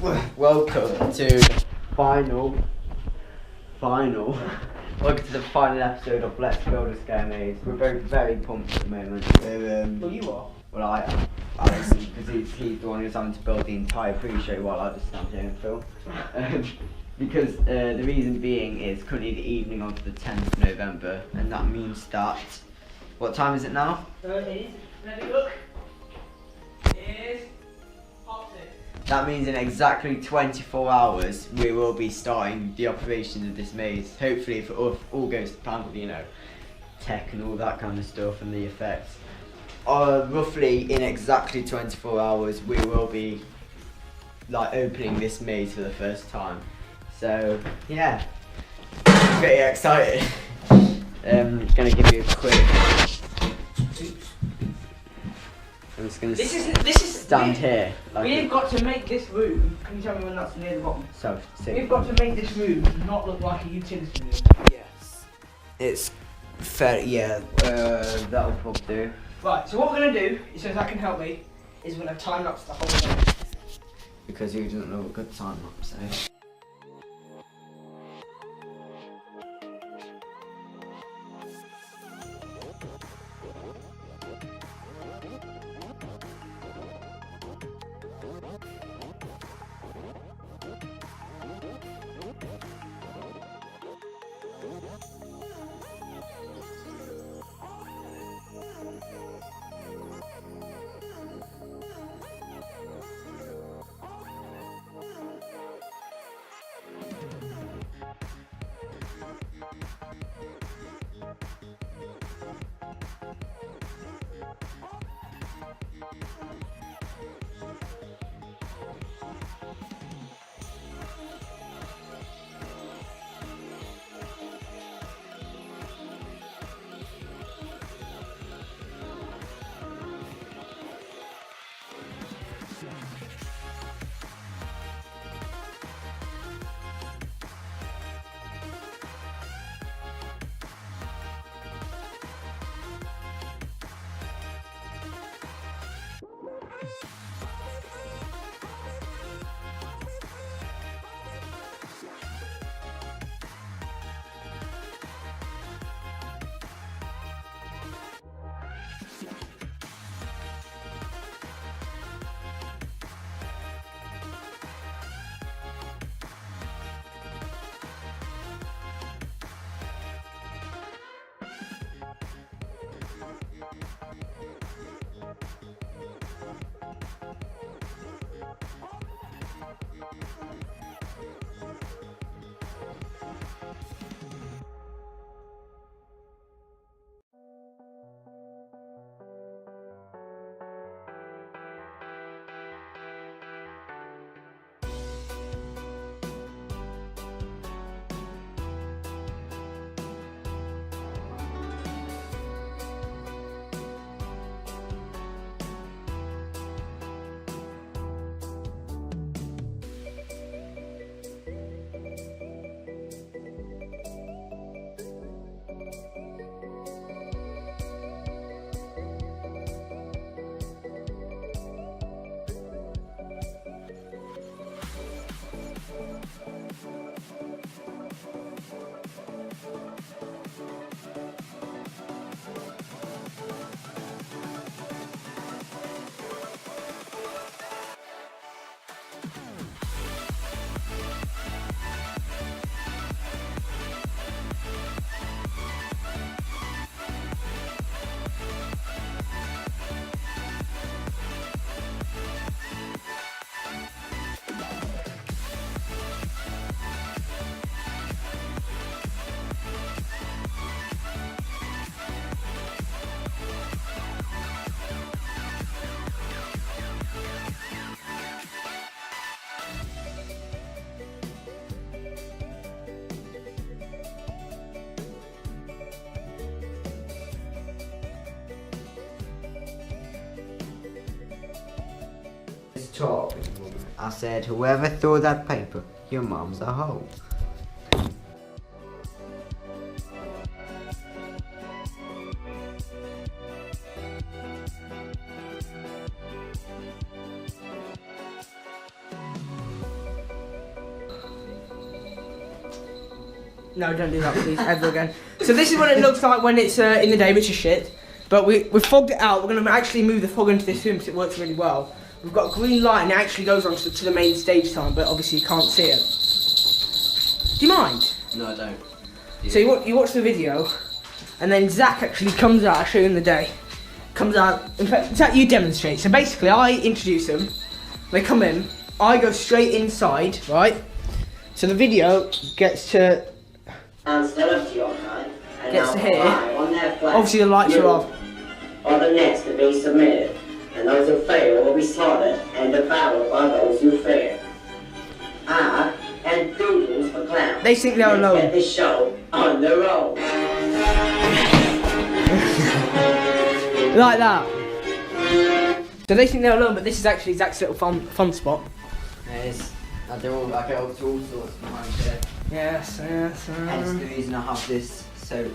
welcome to the final. Welcome to the final episode of Let's Build a Scare Maze. We're both very pumped at the moment. Well, you are. Well, I am. Alex, because he's the one who's having to build the entire pre-show while I just stand here and film. Because the reason being is currently the evening of the 10th of November, and that means that. What time is it now? It is. Let me look. It is hot six. That means in exactly 24 hours we will be starting the operations of this maze. Hopefully, if it all goes to plan with, tech and all that kind of stuff and the effects. Roughly in exactly 24 hours we will be opening this maze for the first time. So yeah, I'm pretty excited. Gonna give you a quick. I'm just gonna This is stand here. We've got to make this room. Can you tell me when that's near the bottom? So We've got to make this room not look like a utility room. yes, it's fair. Yeah, that'll probably do. Right. So what we're gonna do, so that can help me, is we're gonna time lapse the whole thing. Because you don't know what good time lapse is. Talk. I said, whoever threw that paper, your mom's a hoe. No, don't do that, please, ever again. So this is what it looks like when it's in the day, which is shit. But we've fogged it out. We're going to actually move the fog into this room because it works really well. We've got a green light and it actually goes on to the main stage time, but obviously you can't see it. Do you mind? No, I don't. Yeah. So you watch the video, and then Zach actually comes out, I'll show you in the day. Comes out, in fact, Zach, you demonstrate. So basically I introduce them, they come in, I go straight inside, right? So the video gets to... Gets to here. Obviously the lights are off. Are the next to be submitted, and those who fail will be slaughtered and devoured by those who fail. I and doodles for clowns. They think they're alone. Get this show on the road. Like that. So they think they're alone, but this is actually Zach's little fun spot. Yes, I get up to all sorts behind here. Yes. Hence the reason I have this, so...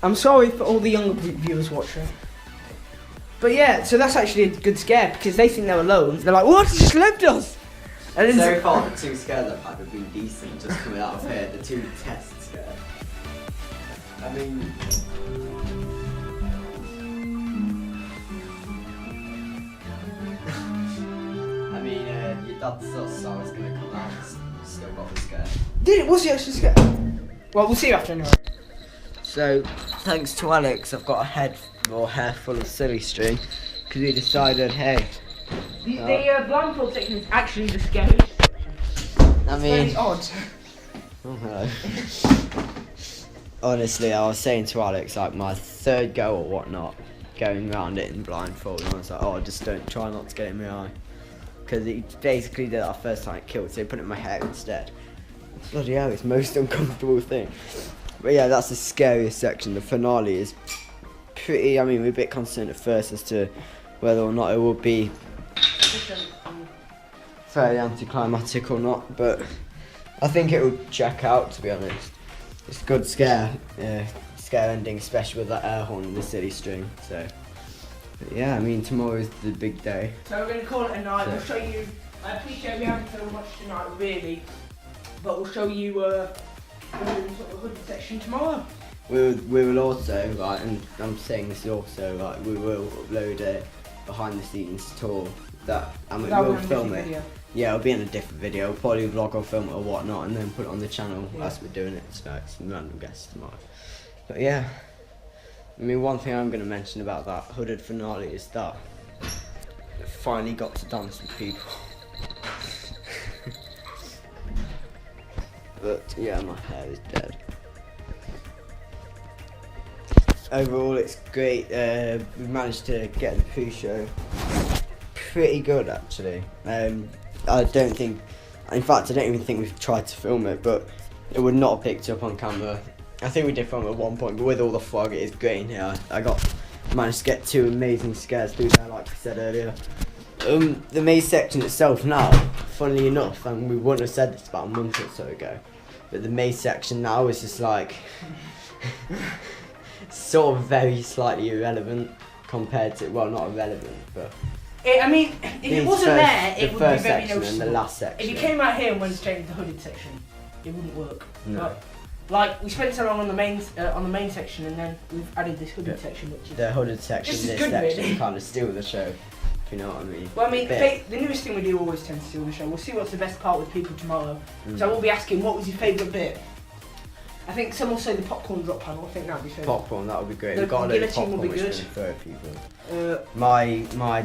I'm sorry for all the younger viewers watching. But yeah, so that's actually a good scare because they think they're alone. They're like, what? He just left us! And then So far, the 2 scares I've had have been decent just coming out of here. The 2 test scares. I mean... your dad's sus, so I was going to come out and still got the scare. Did it? Was he actually scared? Well, we'll see after anyway. So, thanks to Alex, I've got a hair full of silly string because he decided, hey. The blindfold section is actually the scariest section. I mean, very odd. Oh, hello. Honestly, I was saying to Alex, like my 3rd go or whatnot, going around it in blindfold, and I was like, oh, just don't try not to get it in my eye. Because he basically did that first time it killed, so he put it in my hair instead. Bloody hell, it's the most uncomfortable thing. But yeah, that's the scariest section. The finale is pretty, I mean, we're a bit concerned at first as to whether or not it will be fairly anticlimactic or not, but I think it will check out, to be honest. It's a good scare ending, especially with that air horn and the silly string, so. But yeah, I mean, tomorrow's the big day. So we're going to call it a night. We'll show you, I appreciate we haven't filmed much tonight, really, but we'll show you the hooded section tomorrow. We will also, like, and I'm saying this also, like, we will upload a behind the scenes tour and we will film it. Video. Yeah, it'll be in a different video, probably vlog or film it or whatnot, and then put it on the channel as we're doing it, so it's some random guests tomorrow. But yeah, I mean, one thing I'm going to mention about that hooded finale is that I finally got to dance with people. But yeah, my hair is dead. Overall, it's great. We managed to get the pre-show pretty good, actually. I don't think, in fact, I don't even think we've tried to film it, but it would not have picked up on camera. I think we did film it at one point, but with all the fog, it is great in here. I managed to get 2 amazing scares through there, like I said earlier. The maze section itself now, funnily enough, and we wouldn't have said this about a month or so ago, but the maze section now is just like sort of very slightly irrelevant compared to, well, not irrelevant, but I mean, if it wasn't there, it would be very section noticeable. and the last section. If you came out here and went straight into the hooded section, it wouldn't work. No. Like we spent so long on the main section, and then we've added this hooded section, which is the hooded section. This good, section really. kind of steal the show, if you know what I mean. Well, I mean, the newest thing we do always tends to steal the show. We'll see what's the best part with people tomorrow. So I will be asking, what was your favourite bit? I think some will say the popcorn drop panel. I think that would be favourite. Popcorn, that would be great. The We've got a load of guillotine popcorn will be which good. can throw people. My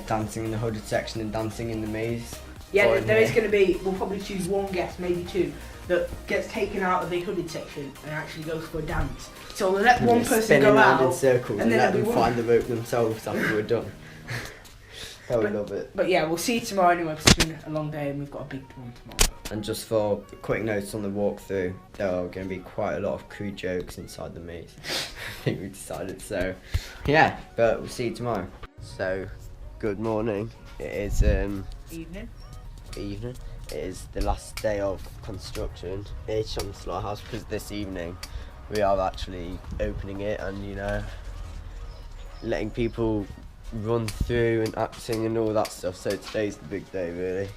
dancing in the hooded section and dancing in the maze. Yeah, there is going to be. We'll probably choose 1 guest, maybe 2, that gets taken out of the hooded section and actually goes for a dance. So we'll let one person go out in circles and then let them everyone find the rope themselves after we're done. I would love it. But yeah, we'll see you tomorrow anyway, because it's been a long day and we've got a big one tomorrow. And just for quick notes on the walkthrough, there are going to be quite a lot of crude jokes inside the maze. I think we decided, so yeah, but we'll see you tomorrow. So, good morning. It is Evening. It is the last day of construction ish on the slaughterhouse, because this evening we are actually opening it and, you know, letting people run through and acting and all that stuff. So today's the big day, really.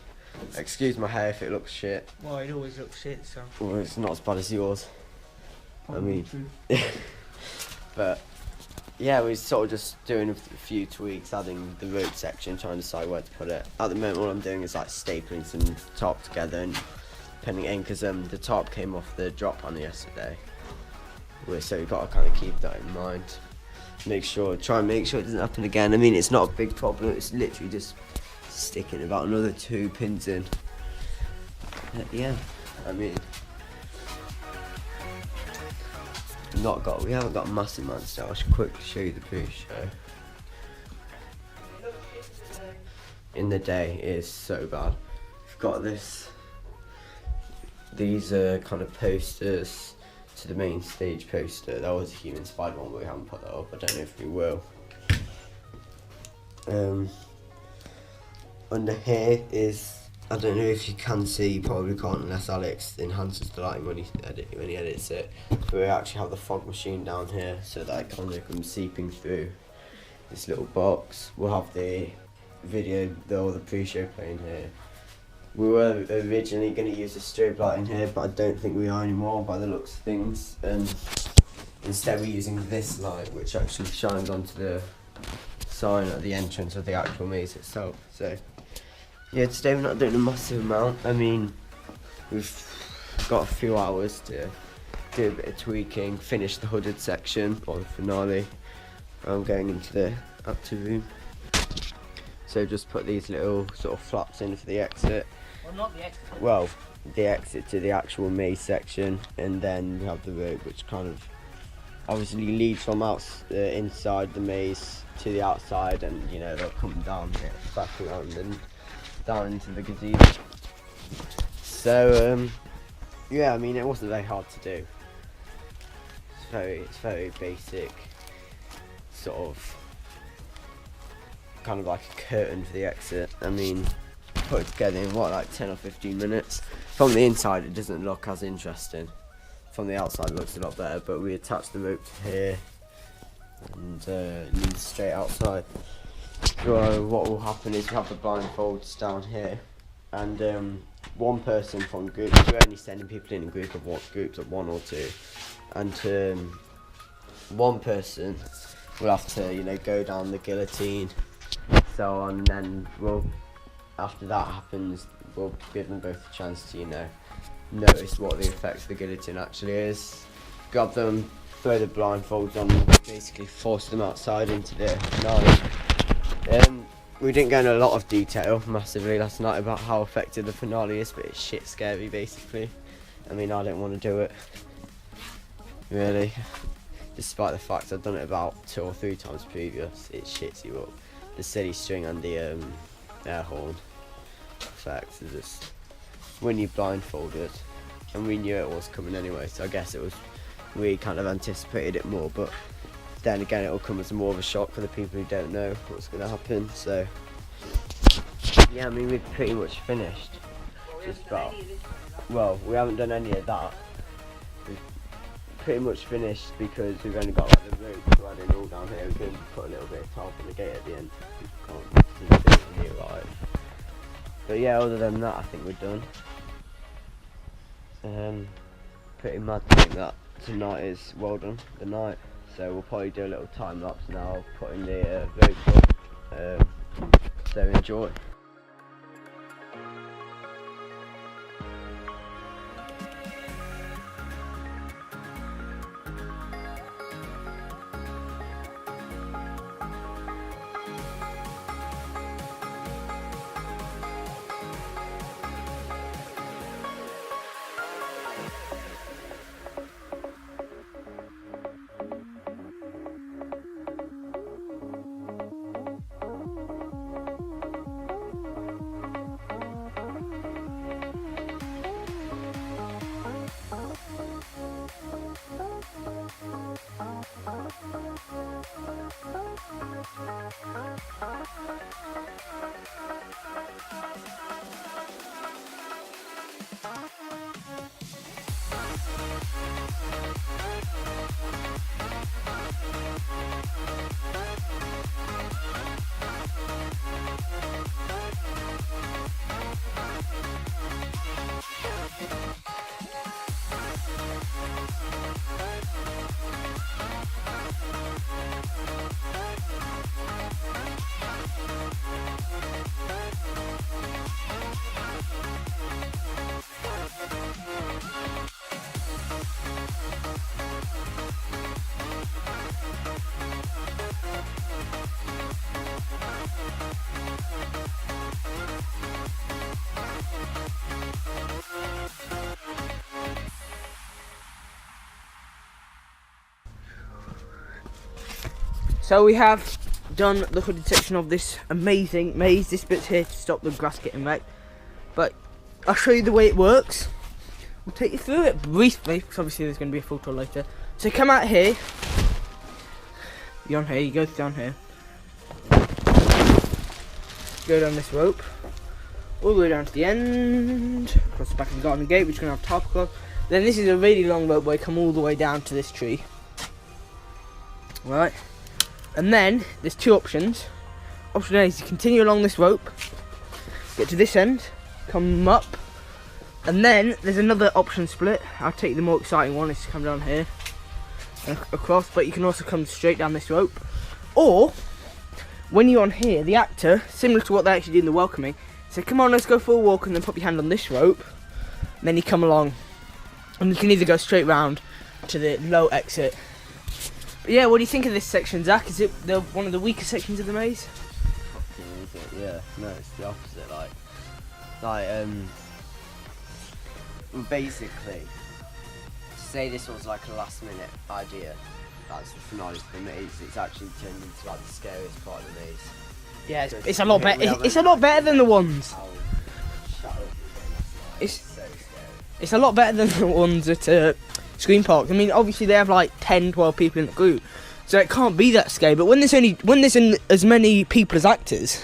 Excuse my hair if it looks shit. Well, it always looks shit, so. Well, it's not as bad as yours. Probably I true. mean, but yeah, we're sort of just doing a few tweaks, adding the rope section, trying to decide where to put it. At the moment, all I'm doing is like stapling some top together and pinning it in, because the top came off the drop panel yesterday. So we've got to kind of keep that in mind. Try and make sure it doesn't happen again. I mean, it's not a big problem. It's literally just sticking about another 2 pins in. Yeah, I mean, we haven't got a massive man, so I should quickly show you the pre-show. In the day, it is so bad. We've got these are kind of posters to the main stage poster. That was a human spider one, but we haven't put that up. I don't know if we will. Under here is, I don't know if you can see, you probably can't unless Alex enhances the lighting when he edits it. But we actually have the fog machine down here, so that it kind of comes seeping through this little box. We'll have the video, the pre-show playing here. We were originally going to use a strobe light in here, but I don't think we are anymore by the looks of things. Instead we're using this light, which actually shines onto the sign at the entrance of the actual maze itself. So yeah, today we're not doing a massive amount. I mean, we've got a few hours to do a bit of tweaking, finish the hooded section or the finale. I'm going into the active room. So just put these little sort of flaps in for the exit. Well, not the exit. Well, the exit to the actual maze section, and then we have the rope, which kind of obviously leads from inside the maze to the outside, and you know they'll come down here, back around and down into the gazebo. So yeah, I mean, it wasn't very hard to do. It's very basic, sort of kind of like a curtain for the exit. I mean, put it together in like 10 or 15 minutes. From the inside it doesn't look as interesting. From the outside it looks a lot better, but we attach the rope to here and lead straight outside. So what will happen is we have the blindfolds down here, and one person from groups, we're only sending people in groups of 1 or 2, and one person will have to, you know, go down the guillotine, so on, and then after that happens, we'll give them both a chance to, you know, notice what the effect of the guillotine actually is. Grab them, throw the blindfolds on them, basically force them outside into the finale. We didn't go into a lot of detail massively last night about how effective the finale is, but it's shit scary basically. I mean, I don't want to do it, really, despite the fact I've done it about 2 or 3 times previous. It shits you up. The silly string and the air horn effects is just when you blindfolded, and we knew it was coming anyway, so I guess we kind of anticipated it more, but then again it'll come as more of a shock for the people who don't know what's going to happen. So yeah, I mean, we've pretty much finished. Just about. Well, we haven't done any of that. We've pretty much finished because we've only got like the rope to add in all down here. We can put a little bit of tarp on the gate at the end. Can't see the bit when you arrive. But yeah, other than that, I think we're done. Pretty mad to think that tonight is well done, the night. So we'll probably do a little time lapse now, putting the rope up. So enjoy. So we have done the hooded section of this amazing maze. This bit's here to stop the grass getting wrecked. But I'll show you the way it works. We'll take you through it briefly, because obviously there's going to be a full tour later. So come out here. You're on here, you go down here. Go down this rope. All the way down to the end. Across the back of the garden gate, which is going to have tarp across. Then this is a really long rope where you come all the way down to this tree. Right. And then there's two options. Option A is to continue along this rope, get to this end, come up, and then there's another option split. I'll take the more exciting one, is to come down here and across, but you can also come straight down this rope. Or, when you're on here, the actor, similar to what they actually do in the welcoming, say, come on, let's go for a walk, and then pop your hand on this rope, and then you come along, and you can either go straight round to the low exit. But yeah, what do you think of this section, Zach? Is it one of the weaker sections of the maze? Is it? Yeah, no, it's the opposite. Basically, say this was like a last minute idea. That's the finale of the maze. It's actually turned into like the scariest part of the maze. Yeah, it's a lot better. It's a lot better than the ones. Oh, shut up. It's So scary. It's a lot better than the ones at Scream Park. I mean, obviously they have like 10, 12 people in the group, so it can't be that scary. But when there's as many people as actors,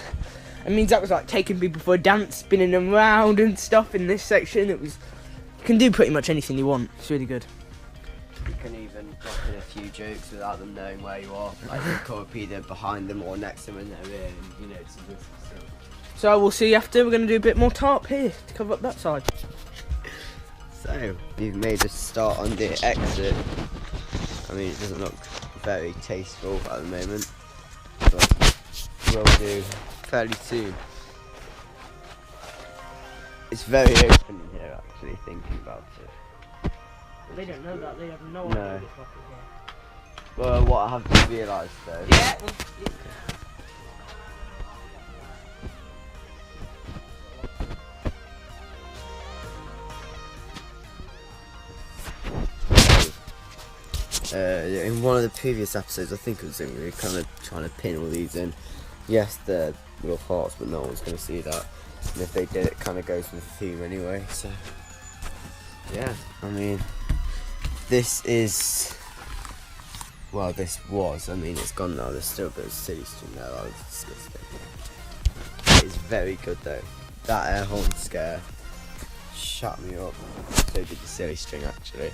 it means that was like taking people for a dance, spinning them around and stuff. In this section, you can do pretty much anything you want. It's really good. You can even drop in a few jokes without them knowing where you are. Like you could be either behind them or next to them when they're in, you know, it's good stuff. So we'll see after. We're going to do a bit more tarp here to cover up that side. So, you've made a start on the exit. I mean, it doesn't look very tasteful at the moment, but we'll do fairly soon. It's very open in here, actually, thinking about it. They don't know that. They have no No. idea what's happening here. Well, what I have to realise though. Yeah. In one of the previous episodes, I think it was we were kind of trying to pin all these in. Yes, they're little hearts, but no one's going to see that. And if they did, it kind of goes with the theme anyway. So, yeah, I mean, this is. Well, this was. I mean, it's gone now. There's still a bit of silly string there. That was disgusting. It's very good though. That air horn scare shut me up. So did the silly string actually.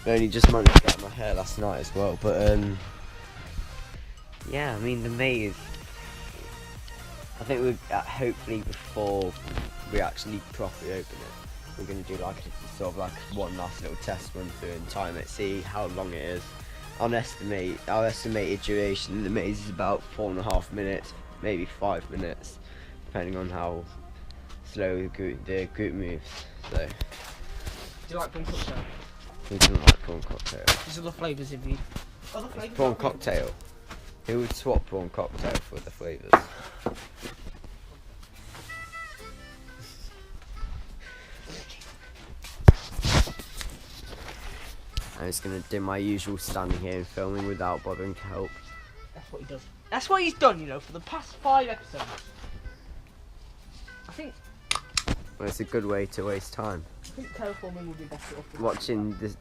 I only just managed to get my hair last night as well, but yeah, I mean the maze. I think we're hopefully before we actually properly open it, we're going to do like sort of like one last little test run through and time it, see how long it is. Our estimated duration in the maze is about 4.5 minutes, maybe 5 minutes, depending on how slow the group moves. So. Do you like prawn cocktail? Who doesn't like prawn cocktail? These are the flavours if you. Other flavours. Prawn cocktail. Who would swap prawn cocktail for the flavours? I'm just gonna do my usual standing here and filming without bothering to help. That's what he does. That's what he's done, you know, for the past 5 episodes. I think Well, it's a good way to waste time. terraforming would be better off. Watching the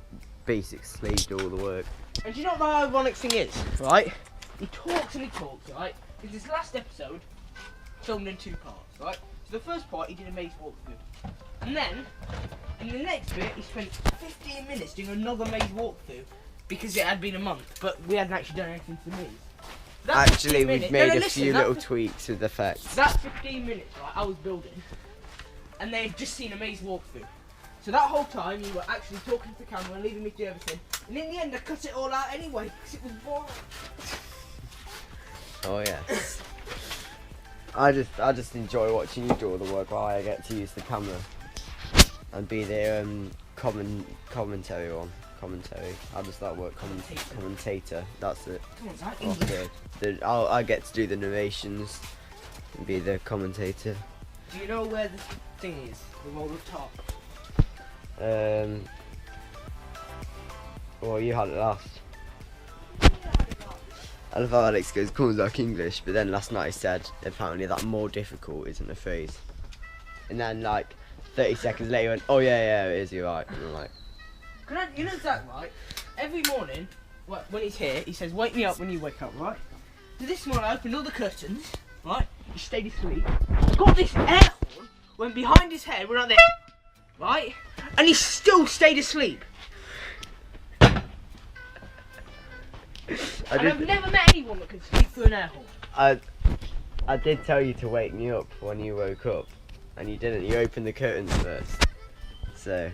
basic slave do all the work. And do you know what the ironic thing is, right? He talks and he talks, right? Because this last episode filmed in 2 parts, right? So the first part he did a maze walkthrough. And then, in the next bit, he spent 15 minutes doing another maze walkthrough because it had been a month, but we hadn't actually done anything to the maze. That Actually, 15 we've minutes- made no, a listen, few that little fi- tweaks with effects. That 15 minutes, right, I was building, and they had just seen a maze walkthrough. So that whole time, you were actually talking to the camera and leaving me to do everything. And in the end, I cut it all out anyway, because it was boring. Oh yeah. I just enjoy watching you do all the work while I get to use the camera and be the commentary one. Commentary. How does that work? Commentator. That's it. Come on, Zach. Okay. I get to do the narrations and be the commentator. Do you know where the thing is? The roll of top. Well, you had it last. I love how Alex comes like English, but then last night he said apparently that more difficult isn't a phrase. And then like 30 seconds later he went, oh yeah, it is, you're right. And I'm like, You know Zach, right? Every morning, when he's here, he says, wake me up when you wake up, right? So this morning I opened all the curtains, right? He stayed asleep. I got this air horn, went behind his head, went out there, right? And he still stayed asleep. I've never met anyone that could sleep through an air horn. I did tell you to wake me up when you woke up, and you didn't. You opened the curtains first. So.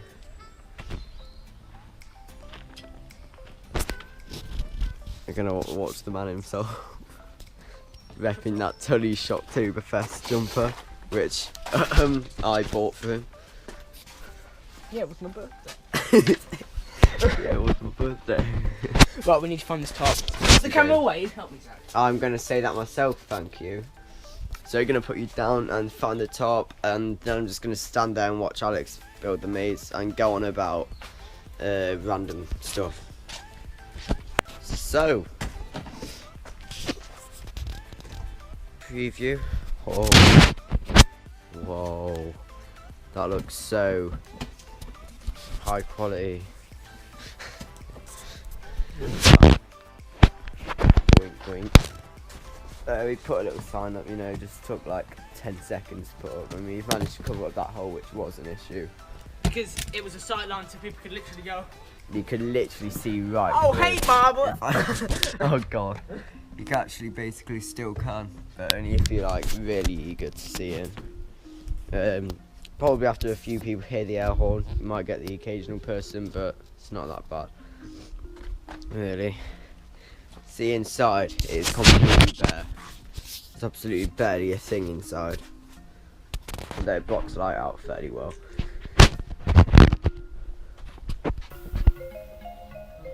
You're gonna watch the man himself repping that Tully Shocktoberfest jumper, which I bought for him. Yeah, it was my birthday. Yeah, it was my birthday. Right, we need to find this top. Is the camera away? Help me, Zach. I'm gonna say that myself, thank you. So you're gonna put you down and find the top, and then I'm just gonna stand there and watch Alex build the maze and go on about random stuff. So, preview. Oh, whoa, that looks so high quality. Wink, wink. We put a little sign up, you know, just took like 10 seconds to put up, and we've managed to cover up that hole, which was an issue. Because it was a sight line, so people could literally go. You could literally see right. Oh, hey, Barbara! Oh god. You can actually basically still can, but only if you're like really eager to see him. Probably after a few people hear the air horn, you might get the occasional person, but it's not that bad. Really. See, inside it is completely bare. There's absolutely barely a thing inside. And it blocks light out fairly well.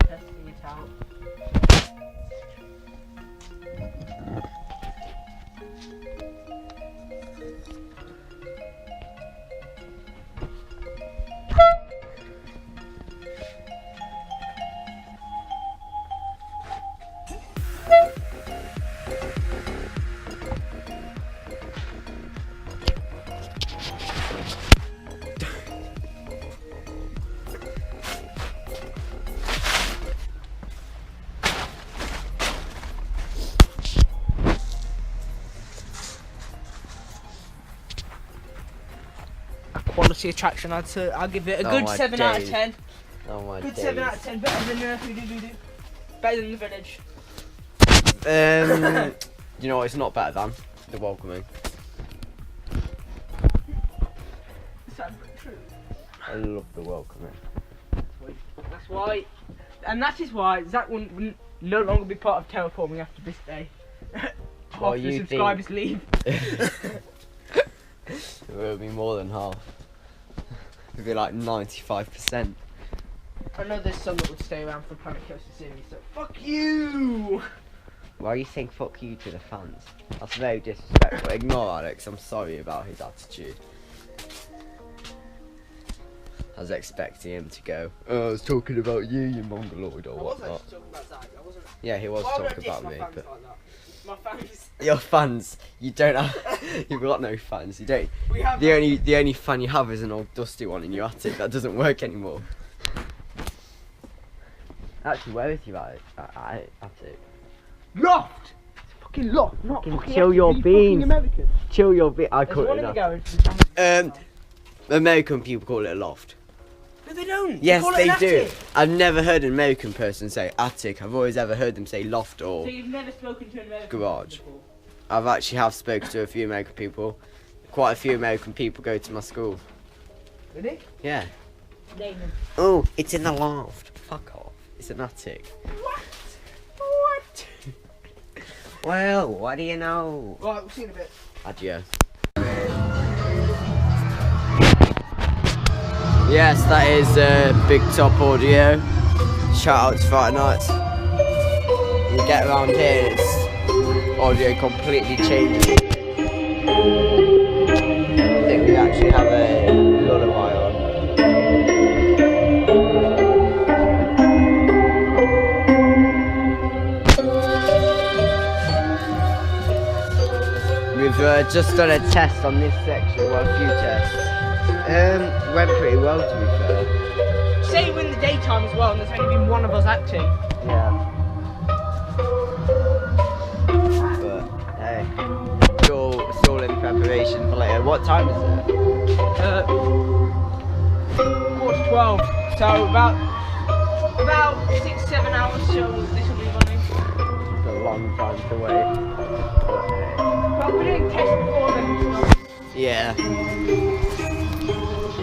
Testing it out. Quality attraction, I'll give it a good 7 out of 10. Oh my Good days. 7 out of 10, better than Hoodoo-Doo-Doo. Better than the village. You know what, it's not better than the welcoming. Sounds pretty true. I love the welcoming. That's why, and that is why Zach will no longer be part of terraforming after this day. Well, Half the you subscribers leave. It will be more than half. It'll be like 95%. I know there's some that would stay around for Planet Coaster series, so fuck you! Why are you saying fuck you to the fans? That's very disrespectful. Ignore Alex, I'm sorry about his attitude. I was expecting him to go, oh, I was talking about you, you mongoloid, or whatnot. talking about Zach, I wasn't. Yeah, he was Why would I talking diss about my me, fans but like that? My fans. your fans, you don't have, you've got no fans. You don't. We have The only fan you have is an old dusty one in your attic that doesn't work anymore. Actually, where is your attic? Loft! It's a fucking loft, not fucking chill your fucking beans. American. Chill your bit. I There's call one it in the that. garage. American people call it a loft. No, they don't. Yes, call it they an do. attic. I've never heard an American person say attic. I've always ever heard them say loft or. So you've never spoken to an American Garage. before? I've actually have spoken to a few American people. Quite a few American people go to my school. Really? Yeah. Name them. Oh, it's in the loft. Fuck off. It's an attic. What? What? Well, what do you know? Right, we'll see you in a bit. Adieu. Yes, that is Big Top Audio. Shout out to Friday Nights. You get around here, it's audio completely changing. I think we actually have a lullaby on. We've just done a test on this section, well, a few tests. Went pretty well, to be fair. Say we're in the daytime as well, and there's only been one of us acting. Yeah. But hey, it's all in preparation for later. What time is it? 12. So about 6-7 hours. So this will be running. It's a long time to wait. Well, we're doing tests before then. Yeah.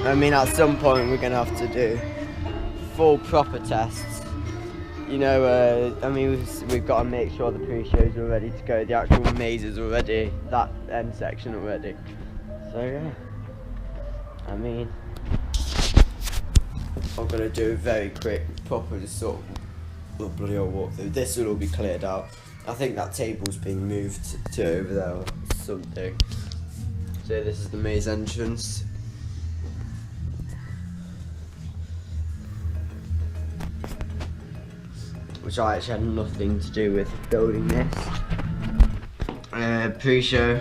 I mean, at some point we're gonna have to do full proper tests. You know, I mean, we've got to make sure the pre-shows are ready to go, the actual mazes are ready, that end section already. So yeah, I mean, I'm gonna do a very quick, proper sort of bloody old walkthrough. This will all be cleared out. I think that table's being moved to over there or something. So this is the maze entrance. Which I actually had nothing to do with building this. Pre-show.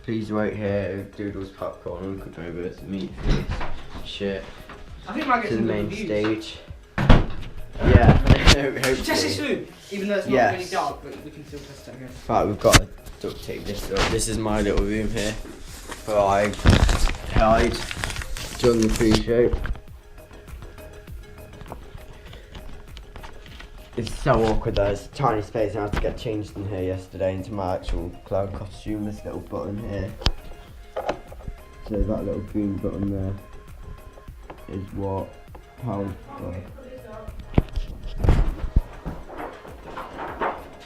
Please wait here. Doodles popcorn, Uncle Drover's meat food. Shit. I think I might get To the some main reviews. stage. Yeah, hopefully. Test this food, even though it's not Yes. really dark, but we can still test it again. Right, we've got to duct tape this up. This is my little room here where I hide during the pre-show. It's so awkward though, it's a tiny space. I had to get changed in here yesterday into my actual clown costume. This little button here. So that little green button there is what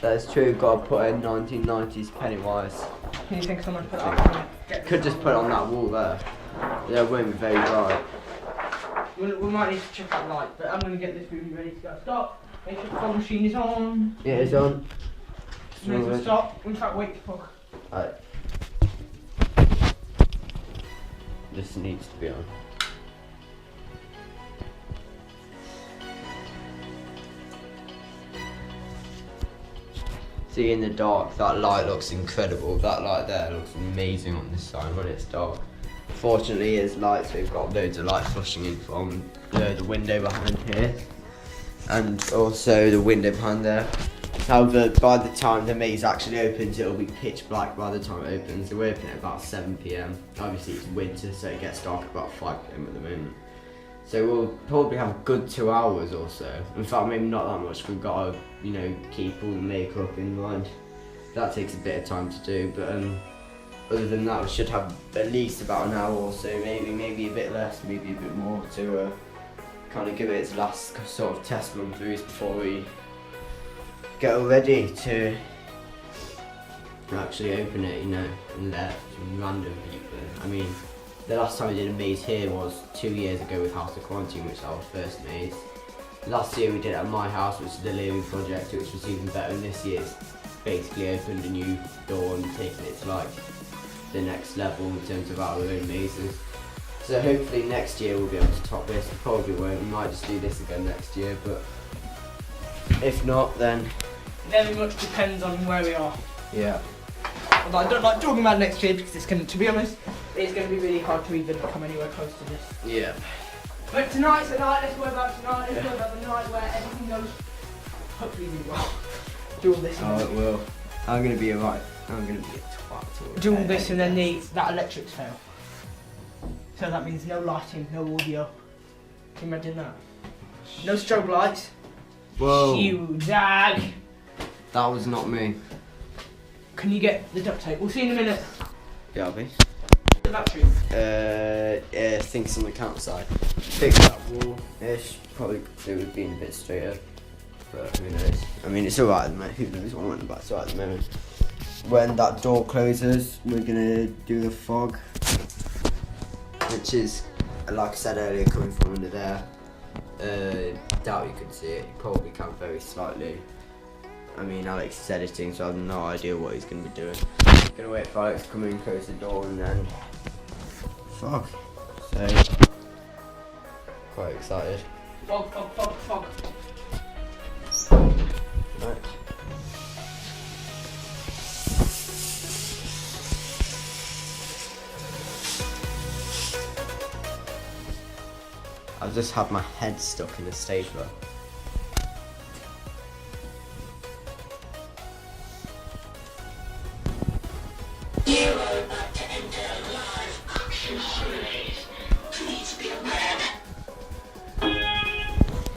That's true, gotta put in 1990s Pennywise. Can you think someone put that on? Could just put it on that wall there. Yeah, it won't be very bright. We might need to check that light, but I'm going to get this movie ready to go. Stop. Make sure the fog machine is on. Yeah, it's on. May as well stop. In fact, wait to fog. Alright. This needs to be on. See, in the dark, that light looks incredible. That light there looks amazing on this side when it's dark. Fortunately, as lights, we've got loads of light flushing in from the window behind here, and also the window behind there. However, by the time the maze actually opens, it'll be pitch black by the time it opens. So we open at about 7 PM. Obviously, it's winter, so it gets dark about 5 PM at the moment. So we'll probably have a good 2 hours or so. In fact, maybe not that much. We've got to, you know, keep all the makeup in mind. That takes a bit of time to do, but other than that, we should have at least about an hour or so, maybe a bit less, maybe a bit more to kind of give it its last sort of test run throughs before we get all ready to actually open it, you know, and let some random people in. I mean, the last time we did a maze here was 2 years ago with House of Quarantine, which was our first maze. Last year we did it at my house, which is the Leary Project, which was even better, and this year's basically opened a new door and taken it to like the next level in terms of our own mazes. So hopefully next year we'll be able to top this. We probably won't, we might just do this again next year, but if not, then Very much depends on where we are. yeah. Although I don't like talking about next year because it's going to be honest, it's going to be really hard to even come anywhere close to this. Yeah. But tonight's the night, let's worry about tonight, let's worry about the night where everything goes hopefully really well. Do all this and Oh, then, it will. I'm gonna be a twat. do all this and then that electrics fail. So that means no lighting, no audio. Can you imagine that? No strobe lights. Whoa. You dag. That was not me. Can you get the duct tape? We'll see in a minute. Yeah, I'll be. The battery. Yeah, things on the campsite. Fix that wall-ish. Probably it would be a bit straighter, but who knows? I mean, it's alright at the moment. Who knows what I'm on about? It's alright at the moment. When that door closes, we're gonna do the fog, which is, like I said earlier, coming from under there. Doubt you can see it. You probably can very slightly. I mean, Alex is editing, so I have no idea what he's going to be doing. Gonna wait for Alex to come in, close the door, and then fog. So quite excited. Fog, fog, fog, fog. Right. I've just had my head stuck in the stapler. You are about to enter live action holidays. Please be aware.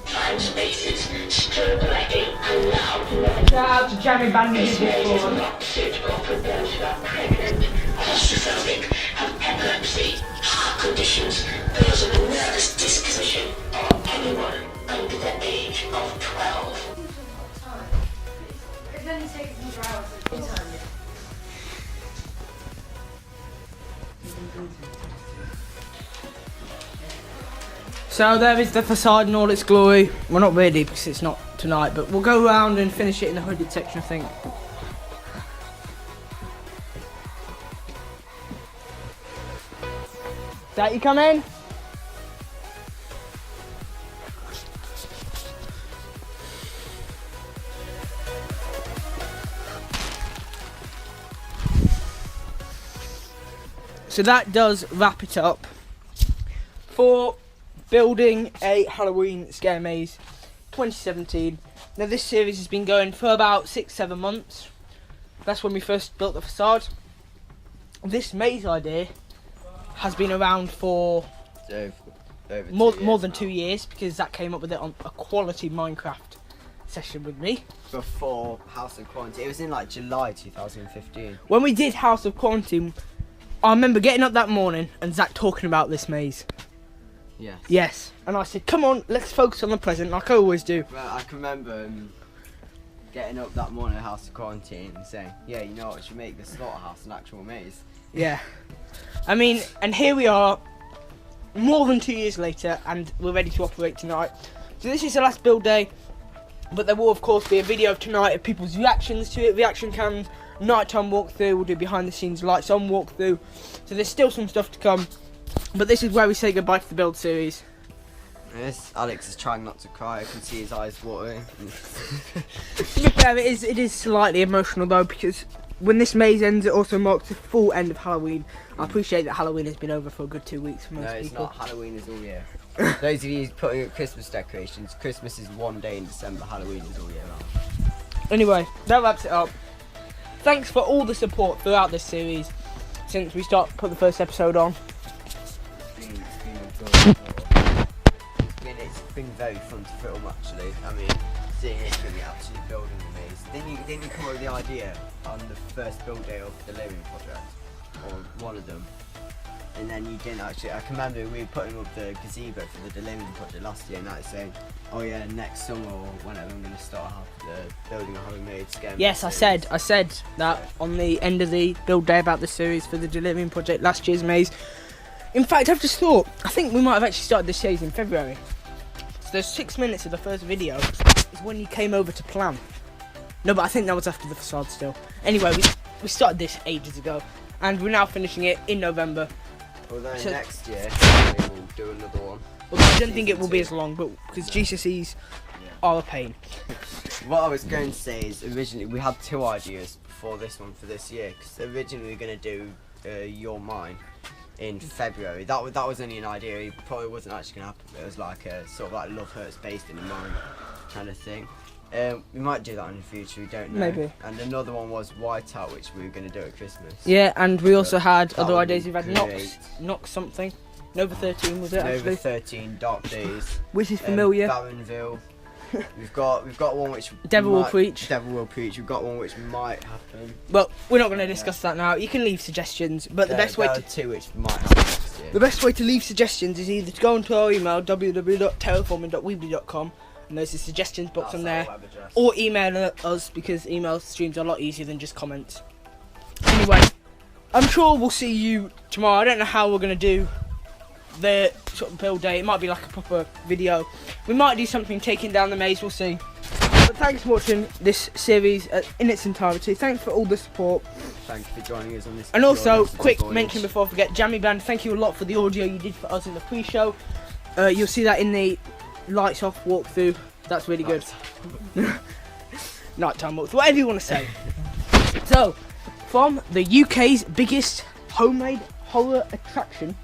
Time spaces, strobe lighting, and loud noise. Shout out to Jammy Band This maze is before. not suitable for those who are pregnant, claustrophobic, have epilepsy, heart conditions, those of a nervous disposition, or anyone under the age of 12. It only takes me 4 hours. So there is the facade in all its glory. Well, not really because it's not tonight, but we'll go around and finish it in the hooded section, I think. That you come in? So that does wrap it up for building a Halloween scare maze 2017. Now this series has been going for about 6-7 months. That's when we first built the facade. This maze idea has been around for Over more than 2 years because Zach came up with it on a quality Minecraft session with me. Before House of Quarantine. It was in like July 2015. When we did House of Quarantine, I remember getting up that morning and Zach talking about this maze. Yes. Yes. And I said, come on, let's focus on the present like I always do. Well, I can remember getting up that morning at House of Quarantine and saying, yeah, you know what, we should make the slaughterhouse an actual maze. Yeah. I mean, and here we are, more than 2 years later, and we're ready to operate tonight. So this is the last build day, but there will of course be a video of tonight of people's reactions to it, reaction cams, nighttime walkthrough, we'll do behind the scenes lights on walkthrough. So there's still some stuff to come, but this is where we say goodbye to the build series. Yes, Alex is trying not to cry, I can see his eyes watering. To be fair, it is slightly emotional though, because when this maze ends, it also marks the full end of Halloween. I appreciate that Halloween has been over for a good 2 weeks for most No, it's people. not. Halloween is all year. Those of you putting up Christmas decorations, Christmas is one day in December, Halloween is all year round. Anyway, that wraps it up. Thanks for all the support throughout this series since we put the first episode on. It's been very fun to film actually. I mean, seeing us really actually building the maze. Didn't you come up with the idea on the first build day of the Living Project? Or one of them? And then you didn't actually. I can remember we were putting up the gazebo for the Delirium Project last year, and I was saying, oh yeah, next summer or whenever I'm going to start building a homemade scare. Yes, I said that on the end of the build day about the series for the Delirium Project, last year's maze. In fact, I've just thought, I think we might have actually started this series in February. So there's 6 minutes of the first video is when you came over to plan. No, but I think that was after the facade still. Anyway, we started this ages ago, and we're now finishing it in November. Although So- next year we will do another one. Well, I don't think it will be as long, but because GCSEs are a pain. What I was going to say is originally we had 2 ideas before this one for this year, because originally we were going to do Your Mine in February. That was only an idea. It probably wasn't actually going to happen. It was like a sort of like Love Hurts based in a mine kind of thing. We might do that in the future. We don't know. Maybe. And another one was Whiteout, which we were going to do at Christmas. Yeah, and we also had That other would ideas. be We've had great. Nox something. Nova 13 was it Nova actually? 13, Dark Days. Which is familiar. Barrenville. We've got one which Devil Will might- Preach. Devil Will Preach. We've got one which might happen. Well, we're not going to discuss that now. You can leave suggestions, but the best way there to are 2 which might happen next year. the best way to leave suggestions is either to go onto our email www.terraforming.weebly.com and there's a suggestions box on there, or email us because email streams are a lot easier than just comments. Anyway, I'm sure we'll see you tomorrow. I don't know how we're going to do the sort of build day. It might be like a proper video. We might do something taking down the maze, we'll see. But thanks for watching this series in its entirety. Thanks for all the support. Thank you for joining us on this. And also, glorious quick voyage. mention before I forget, Jammy Band, thank you a lot for the audio you did for us in the pre-show. You'll see that in the lights off walkthrough. That's really good. Nighttime walkthrough, whatever you want to say. So, from the UK's biggest homemade horror attraction,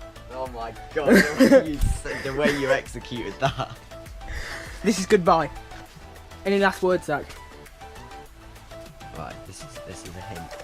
Oh my god, the way you executed that. This is goodbye. Any last words, Zach? Right, this is a hint.